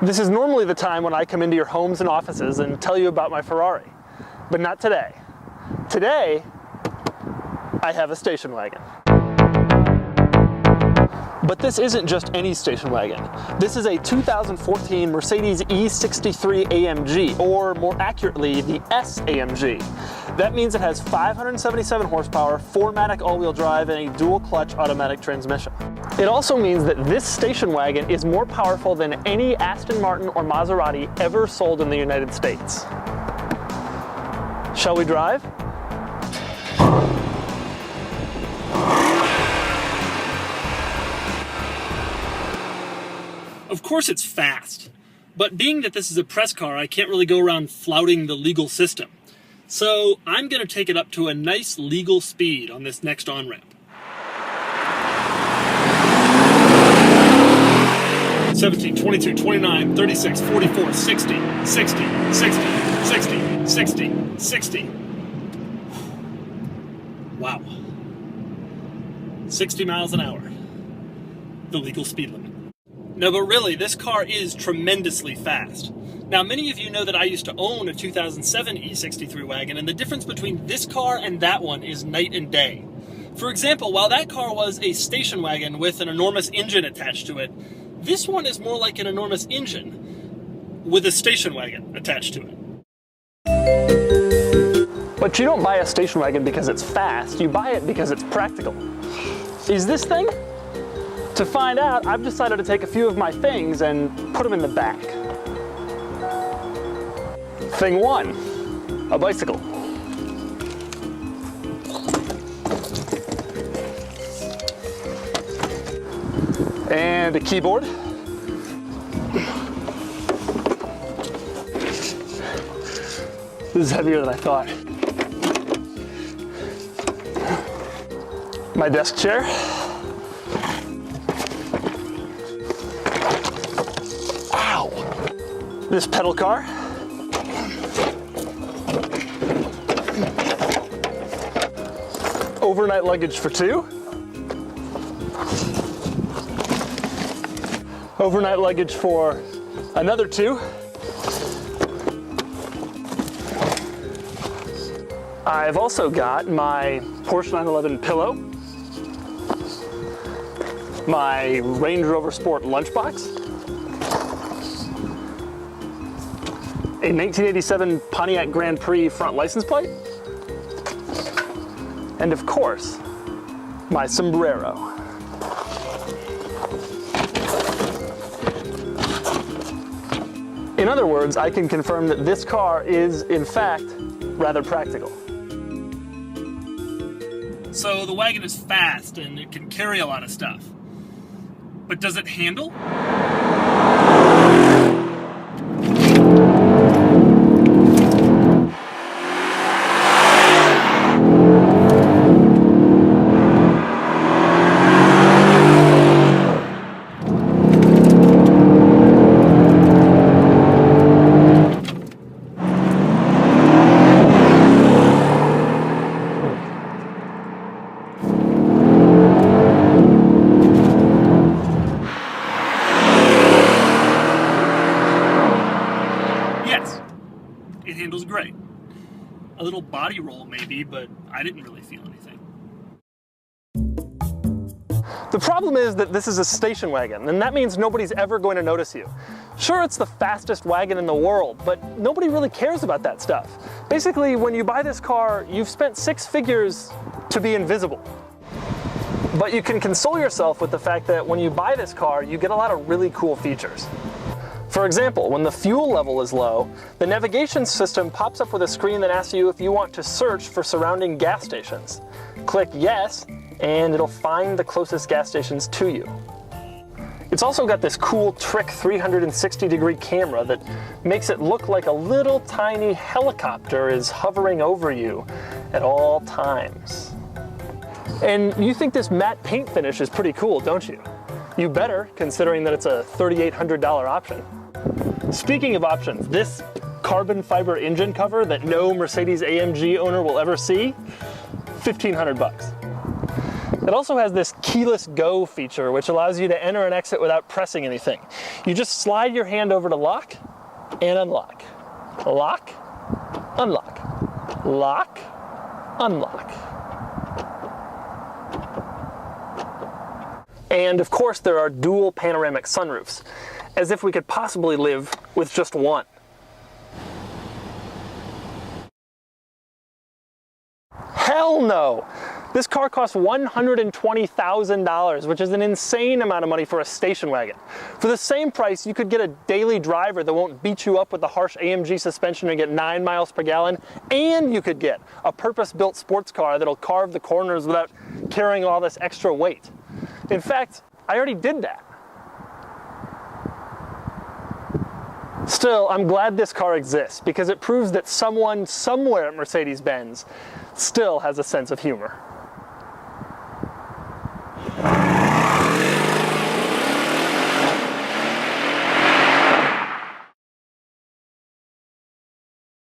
This is normally the time when I come into your homes and offices and tell you about my Ferrari, but not today. Today, I have a station wagon. But this isn't just any station wagon. This is a 2014 Mercedes E63 AMG, or more accurately, the S AMG. That means it has 577 horsepower, 4-matic all-wheel drive, and a dual-clutch automatic transmission. It also means that this station wagon is more powerful than any Aston Martin or Maserati ever sold in the United States. Shall we drive? Of course it's fast, but being that this is a press car, I can't really go around flouting the legal system. So I'm going to take it up to a nice legal speed on this next on-ramp. 17, 22, 29, 36, 44, 60, 60, 60, 60, 60, 60. Wow. 60 miles an hour. The legal speed limit. No, but really, this car is tremendously fast. Now, many of you know that I used to own a 2007 E63 wagon, and the difference between this car and that one is night and day. For example, while that car was a station wagon with an enormous engine attached to it, this one is more like an enormous engine with a station wagon attached to it. But you don't buy a station wagon because it's fast, you buy it because it's practical. Is this thing? To find out, I've decided to take a few of my things and put them in the back. Thing one, a bicycle. And a keyboard. This is heavier than I thought. My desk chair. This pedal car. Overnight luggage for two. Overnight luggage for another two. I've also got my Porsche 911 pillow, my Range Rover Sport lunchbox, a 1987 Pontiac Grand Prix front license plate, and of course, my sombrero. In other words, I can confirm that this car is, in fact, rather practical. So the wagon is fast and it can carry a lot of stuff. But does it handle? It handles great. A little body roll maybe, but I didn't really feel anything. The problem is that this is a station wagon, and that means nobody's ever going to notice you. Sure, it's the fastest wagon in the world, but nobody really cares about that stuff. Basically, when you buy this car, you've spent 6 figures to be invisible. But you can console yourself with the fact that when you buy this car, you get a lot of really cool features. For example, when the fuel level is low, the navigation system pops up with a screen that asks you if you want to search for surrounding gas stations. Click yes, and it'll find the closest gas stations to you. It's also got this cool trick 360-degree camera that makes it look like a little tiny helicopter is hovering over you at all times. And you think this matte paint finish is pretty cool, don't you? You better, considering that it's a $3,800 option. Speaking of options, this carbon fiber engine cover that no Mercedes AMG owner will ever see, $1,500 bucks. It also has this keyless go feature, which allows you to enter and exit without pressing anything. You just slide your hand over to lock and unlock. Lock, unlock. Lock, unlock. And of course there are dual panoramic sunroofs, as if we could possibly live with just one. Hell no! This car costs $120,000, which is an insane amount of money for a station wagon. For the same price, you could get a daily driver that won't beat you up with the harsh AMG suspension and get 9 miles per gallon, and you could get a purpose-built sports car that'll carve the corners without carrying all this extra weight. In fact, I already did that. Still, I'm glad this car exists because it proves that someone somewhere at Mercedes-Benz still has a sense of humor.